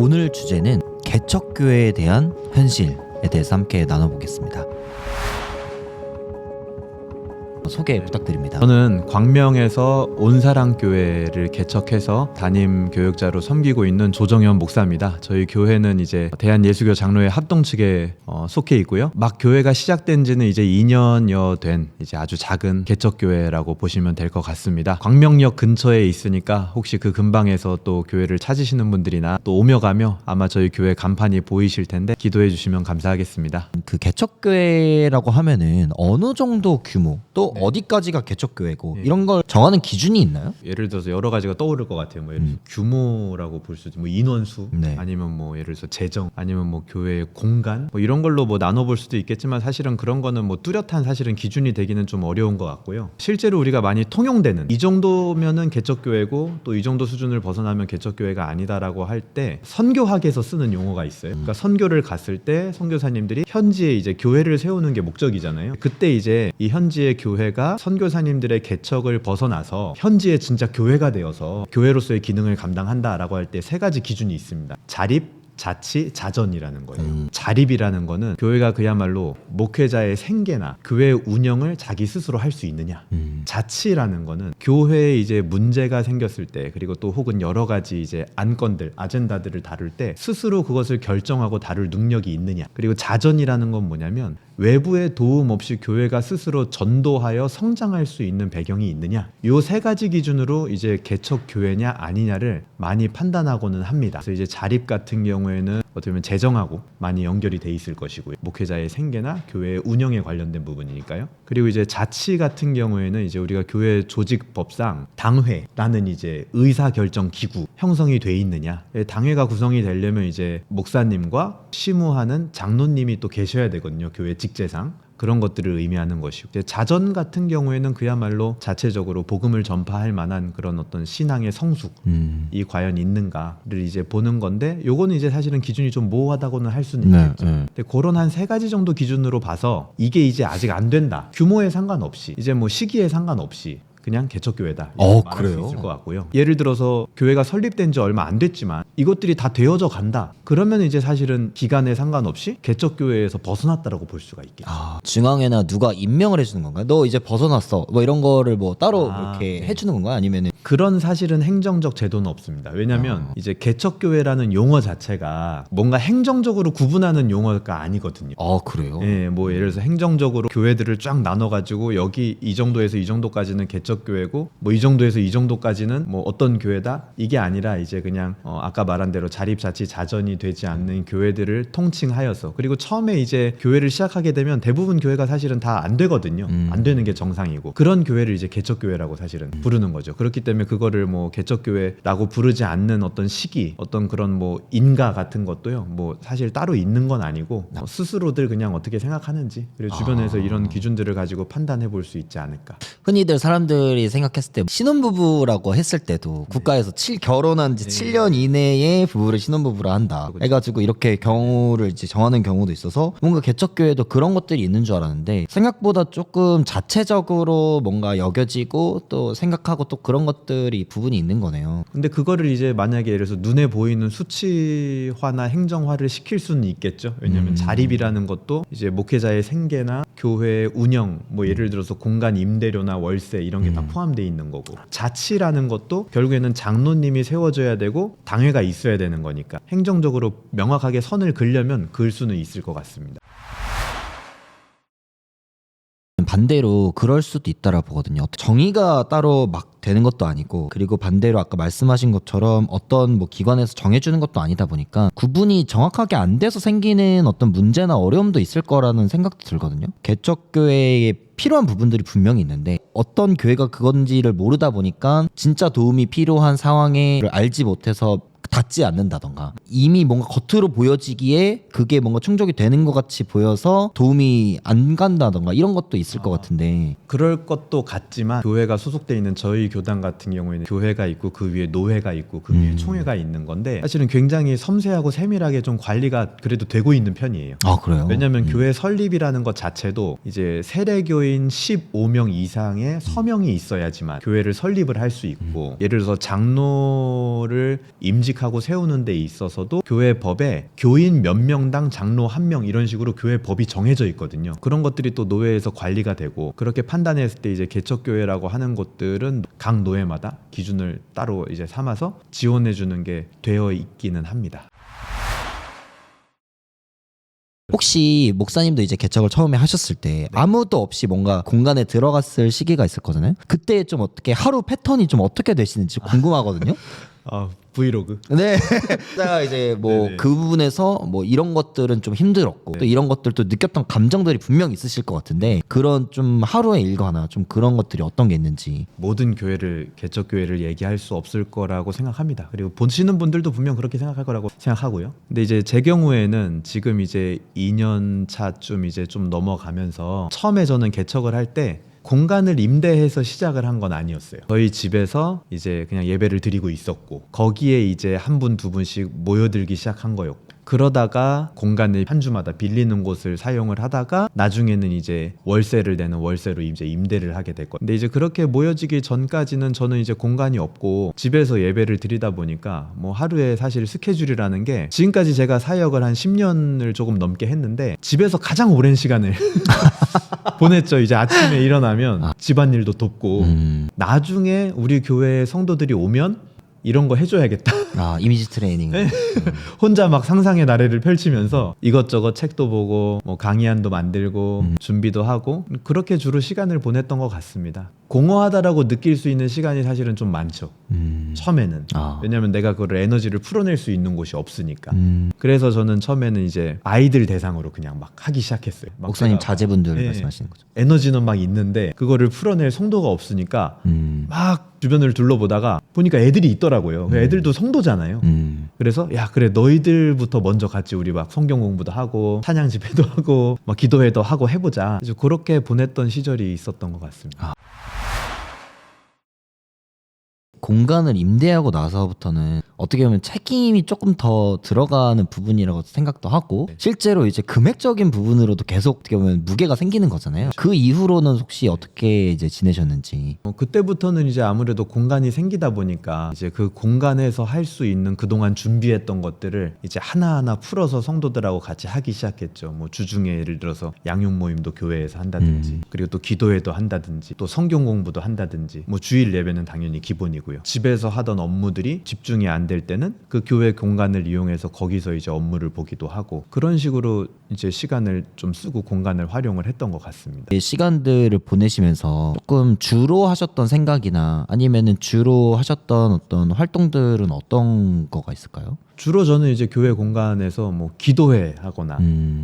오늘 주제는 개척교회에 대한 현실에 대해서 함께 나눠보겠습니다. 소개 부탁드립니다. 저는 광명에서 온사랑교회를 개척해서 담임 교육자로 섬기고 있는 조정현 목사입니다. 저희 교회는 이제 대한예수교 장로회 합동 측에 속해 있고요. 막 교회가 시작된 지는 이제 2년여 된 이제 아주 작은 개척교회라고 보시면 될 것 같습니다. 광명역 근처에 있으니까 혹시 그 근방에서 또 교회를 찾으시는 분들이나 또 오며 가며 아마 저희 교회 간판이 보이실 텐데 기도해 주시면 감사하겠습니다. 그 개척교회라고 하면은 어느 정도 규모 또 어디까지가 개척교회고 이런 걸 정하는 기준이 있나요? 예를 들어서 여러 가지가 떠오를 것 같아요. 뭐 예를 들어서 규모라고 볼 수 있죠. 뭐 인원수, 네. 아니면 뭐 예를 들어서 재정, 아니면 뭐 교회의 공간, 뭐 이런 걸로 뭐 나눠볼 수도 있겠지만 사실은 그런 거는 뭐 뚜렷한 사실은 기준이 되기는 좀 어려운 것 같고요. 실제로 우리가 많이 통용되는 이 정도면은 개척교회고 또 이 정도 수준을 벗어나면 개척교회가 아니다라고 할 때 선교학에서 쓰는 용어가 있어요. 그러니까 선교를 갔을 때 선교사님들이 현지에 이제 교회를 세우는 게 목적이잖아요. 그때 이제 이 현지의 교회가 선교사님들의 개척을 벗어나서 현지에 진짜 교회가 되어서 교회로서의 기능을 감당한다라고 할 때 세 가지 기준이 있습니다. 자립, 자치, 자전이라는 거예요. 자립이라는 거는 교회가 그야말로 목회자의 생계나 교회 운영을 자기 스스로 할 수 있느냐. 자치라는 거는 교회에 이제 문제가 생겼을 때 그리고 또 혹은 여러 가지 이제 안건들, 아젠다들을 다룰 때 스스로 그것을 결정하고 다룰 능력이 있느냐. 그리고 자전이라는 건 뭐냐면 외부의 도움 없이 교회가 스스로 전도하여 성장할 수 있는 배경이 있느냐. 요 세 가지 기준으로 이제 개척 교회냐 아니냐를 많이 판단하고는 합니다. 그래서 이제 자립 같은 경우에는 어떻게 보면 재정하고 많이 연결이 돼 있을 것이고요. 목회자의 생계나 교회 운영에 관련된 부분이니까요. 그리고 이제 자치 같은 경우에는 이제 우리가 교회 조직법상 당회라는 이제 의사결정 기구 형성이 돼 있느냐. 당회가 구성이 되려면 이제 목사님과 시무하는 장로님이 또 계셔야 되거든요. 교회 직제상. 그런 것들을 의미하는 것이고 이제 자전 같은 경우에는 그야말로 자체적으로 복음을 전파할 만한 그런 어떤 신앙의 성숙이 과연 있는가를 이제 보는 건데 요거는 이제 사실은 기준이 좀 모호하다고는 할 수는 있겠죠. 근데 그런 한 세 가지 정도 기준으로 봐서 이게 이제 아직 안 된다. 규모에 상관없이 이제 뭐 시기에 상관없이 그냥 개척교회다 이렇게 말할 그래요? 수 있을 것 같고요. 예를 들어서 교회가 설립된 지 얼마 안 됐지만 이것들이 다 되어져 간다. 그러면 이제 사실은 기간에 상관없이 개척교회에서 벗어났다라고 볼 수가 있겠죠. 중앙에나 누가 임명을 해주는 건가요? 너 이제 벗어났어. 뭐 이런 거를 뭐 따로 이렇게 해주는 건가요? 아니면은 그런 사실은 행정적 제도는 없습니다. 왜냐하면 이제 개척교회라는 용어 자체가 뭔가 행정적으로 구분하는 용어가 아니거든요. 그래요? 예, 뭐 예를 들어서 행정적으로 교회들을 쫙 나눠가지고 여기 이 정도에서 이 정도까지는 개척교회고 뭐 이 정도에서 이 정도까지는 뭐 어떤 교회다 이게 아니라 이제 그냥 아까 말한 대로 자립자치 자전이 되지 않는 교회들을 통칭하여서 그리고 처음에 이제 교회를 시작하게 되면 대부분 교회가 사실은 다 안 되거든요. 안 되는 게 정상이고 그런 교회를 이제 개척교회라고 사실은 부르는 거죠. 그렇기 때문에 그거를 뭐 개척교회라고 부르지 않는 어떤 시기 어떤 그런 뭐 인가 같은 것도요 뭐 사실 따로 있는 건 아니고 스스로들 그냥 어떻게 생각하는지 그리고 주변에서 이런 기준들을 가지고 판단해 볼 수 있지 않을까. 흔히들 사람들이 생각했을 때 신혼부부라고 했을 때도 국가에서 결혼한 지 7년 이내에 부부를 신혼부부로 한다 해가지고 이렇게 경우를 이제 정하는 경우도 있어서 뭔가 개척교회도 그런 것들이 있는 줄 알았는데 생각보다 조금 자체적으로 뭔가 여겨지고 또 생각하고 또 그런 것들이 부분이 있는 거네요. 근데 그거를 이제 만약에 예를 들어서 눈에 보이는 수치화나 행정화를 시킬 수는 있겠죠. 왜냐하면 자립이라는 것도 이제 목회자의 생계나 교회 운영 뭐 예를 들어서 공간 임대료나 월세 이런 게 다 포함되어 있는 거고 자치라는 것도 결국에는 장로님이 세워줘야 되고 당회가 있어야 되는 거니까 행정적으로 명확하게 선을 그으려면 그을 수는 있을 것 같습니다. 반대로 그럴 수도 있다라 보거든요. 정의가 따로 막 되는 것도 아니고 그리고 반대로 아까 말씀하신 것처럼 어떤 뭐 기관에서 정해주는 것도 아니다 보니까 구분이 정확하게 안 돼서 생기는 어떤 문제나 어려움도 있을 거라는 생각도 들거든요. 개척교회에 필요한 부분들이 분명히 있는데 어떤 교회가 그건지를 모르다 보니까 진짜 도움이 필요한 상황에 알지 못해서 닿지 않는다던가 이미 뭔가 겉으로 보여지기에 그게 뭔가 충족이 되는 것 같이 보여서 도움이 안 간다던가 이런 것도 있을 것 같은데 그럴 것도 같지만 교회가 소속돼 있는 저희 교단 같은 경우에는 교회가 있고 그 위에 노회가 있고 그 위에 총회가 있는 건데 사실은 굉장히 섬세하고 세밀하게 좀 관리가 그래도 되고 있는 편이에요. 그래요? 왜냐하면 교회 설립이라는 것 자체도 이제 세례교인 15명 이상의 서명이 있어야지만 교회를 설립을 할 수 있고 예를 들어서 장로를 임직 조직하고 세우는 데 있어서도 교회 법에 교인 몇 명당 장로 한 명 이런 식으로 교회 법이 정해져 있거든요. 그런 것들이 또 노회에서 관리가 되고 그렇게 판단했을 때 이제 개척교회라고 하는 곳들은 각 노회마다 기준을 따로 이제 삼아서 지원해 주는 게 되어 있기는 합니다. 혹시 목사님도 이제 개척을 처음에 하셨을 때 아무도 없이 뭔가 공간에 들어갔을 시기가 있을 거잖아요. 그때 좀 어떻게 하루 패턴이 좀 어떻게 되시는지 궁금하거든요. 브이로그. 네. 제가 이제 뭐 네네. 그 부분에서 뭐 이런 것들은 좀 힘들었고 또 이런 것들도 느꼈던 감정들이 분명 있으실 것 같은데 그런 좀 하루의 일과나 좀 그런 것들이 어떤 게 있는지. 모든 교회를 개척교회를 얘기할 수 없을 거라고 생각합니다. 그리고 보시는 분들도 분명 그렇게 생각할 거라고 생각하고요. 근데 이제 제 경우에는 지금 이제 2년 차쯤 이제 좀 넘어가면서 처음에 저는 개척을 할 때 공간을 임대해서 시작을 한 건 아니었어요. 저희 집에서 이제 그냥 예배를 드리고 있었고 거기에 이제 한 분, 두 분씩 모여들기 시작한 거였고 그러다가 공간을 한 주마다 빌리는 곳을 사용을 하다가 나중에는 이제 월세를 내는 월세로 이제 임대를 하게 됐거든요. 근데 이제 그렇게 모여지기 전까지는 저는 이제 공간이 없고 집에서 예배를 드리다 보니까 뭐 하루에 사실 스케줄이라는 게 지금까지 제가 사역을 한 10년을 조금 넘게 했는데 집에서 가장 오랜 시간을 보냈죠. 이제 아침에 일어나면 집안일도 돕고 나중에 우리 교회 성도들이 오면 이런 거 해줘야겠다. 이미지 트레이닝. 혼자 막 상상의 나래를 펼치면서 이것저것 책도 보고 뭐 강의안도 만들고 준비도 하고 그렇게 주로 시간을 보냈던 것 같습니다. 공허하다라고 느낄 수 있는 시간이 사실은 좀 많죠. 처음에는. 왜냐면 내가 그걸 에너지를 풀어낼 수 있는 곳이 없으니까. 그래서 저는 처음에는 이제 아이들 대상으로 그냥 막 하기 시작했어요. 막 목사님 자제분들 네. 말씀하시는 거죠. 에너지는 막 있는데 그거를 풀어낼 성도가 없으니까 막 주변을 둘러보다가 보니까 애들이 있더라고요. 애들도 성도잖아요. 그래서 야 그래 너희들부터 먼저 같이 우리 막 성경 공부도 하고 찬양 집회도 하고 막 기도회도 하고 해보자. 그래서 그렇게 보냈던 시절이 있었던 것 같습니다. 공간을 임대하고 나서부터는 어떻게 보면 책임이 조금 더 들어가는 부분이라고 생각도 하고 실제로 이제 금액적인 부분으로도 계속 어떻게 보면 무게가 생기는 거잖아요. 그 이후로는 혹시 어떻게 이제 지내셨는지. 그때부터는 이제 아무래도 공간이 생기다 보니까 이제 그 공간에서 할 수 있는 그동안 준비했던 것들을 이제 하나하나 풀어서 성도들하고 같이 하기 시작했죠. 뭐 주중에 예를 들어서 양육 모임도 교회에서 한다든지 그리고 또 기도회도 한다든지 또 성경 공부도 한다든지 뭐 주일 예배는 당연히 기본이고요. 집에서 하던 업무들이 집중이 안 될 때는 그 교회 공간을 이용해서 거기서 이제 업무를 보기도 하고 그런 식으로 이제 시간을 좀 쓰고 공간을 활용을 했던 것 같습니다. 시간들을 보내시면서 조금 주로 하셨던 생각이나 아니면은 주로 하셨던 어떤 활동들은 어떤 거가 있을까요? 주로 저는 이제 교회 공간에서 뭐 기도회 하거나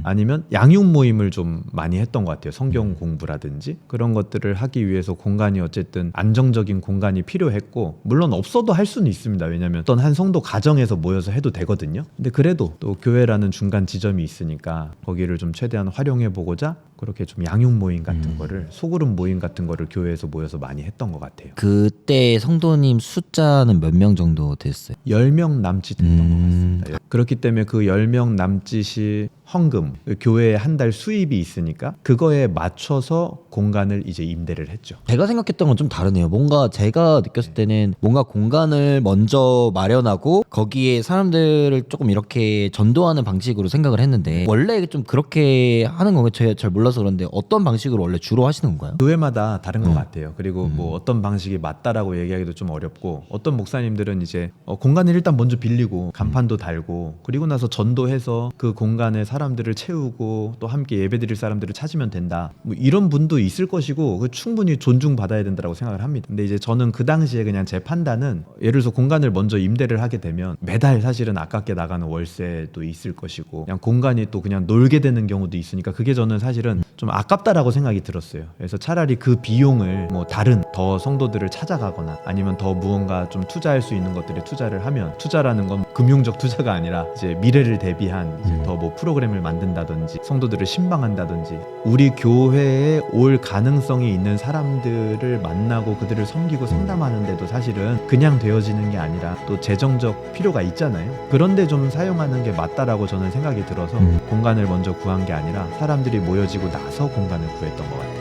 아니면 양육 모임을 좀 많이 했던 것 같아요. 성경 공부라든지 그런 것들을 하기 위해서 공간이 어쨌든 안정적인 공간이 필요했고 물론 없어도 할 수는 있습니다. 왜냐하면 어떤 한 성도 가정에서 모여서 해도 되거든요. 근데 그래도 또 교회라는 중간 지점이 있으니까 거기를 좀 최대한 활용해 보고자 그렇게 좀 양육 모임 같은 거를 소그룹 모임 같은 거를 교회에서 모여서 많이 했던 것 같아요. 그때 성도님 숫자는 몇 명 정도 됐어요? 10명 남짓 했던 것 같습니다. 그렇기 때문에 그 10명 남짓이 헌금, 교회에 한 달 수입이 있으니까 그거에 맞춰서 공간을 이제 임대를 했죠. 제가 생각했던 건 좀 다르네요. 뭔가 제가 느꼈을 때는 뭔가 공간을 먼저 마련하고 거기에 사람들을 조금 이렇게 전도하는 방식으로 생각을 했는데 원래 좀 그렇게 하는 건가요? 제가 잘 몰라서 그런데 어떤 방식으로 원래 주로 하시는 건가요? 교회마다 다른 것 같아요. 그리고 뭐 어떤 방식이 맞다라고 얘기하기도 좀 어렵고 어떤 목사님들은 이제 공간을 일단 먼저 빌리고 간판도 달고 그리고 나서 전도해서 그 공간에 사람들을 채우고 또 함께 예배드릴 사람들을 찾으면 된다. 뭐 이런 분도 있을 것이고 그 충분히 존중받아야 된다고 생각을 합니다. 근데 이제 저는 그 당시에 그냥 제 판단은 예를 들어서 공간을 먼저 임대를 하게 되면 매달 사실은 아깝게 나가는 월세도 있을 것이고 그냥 공간이 또 그냥 놀게 되는 경우도 있으니까 그게 저는 사실은 좀 아깝다라고 생각이 들었어요. 그래서 차라리 그 비용을 뭐 다른 더 성도들을 찾아가거나 아니면 더 무언가 좀 투자할 수 있는 것들에 투자를 하면 투자라는 건 금융적 투자가 아니라 이제 미래를 대비한 더 뭐 프로그램을 만든다든지 성도들을 신방한다든지 우리 교회에 올 가능성이 있는 사람들을 만나고 그들을 섬기고 상담하는데도 사실은 그냥 되어지는 게 아니라 또 재정적 필요가 있잖아요. 그런데 좀 사용하는 게 맞다라고 저는 생각이 들어서 공간을 먼저 구한 게 아니라 사람들이 모여지고 나서 공간을 구했던 것 같아요.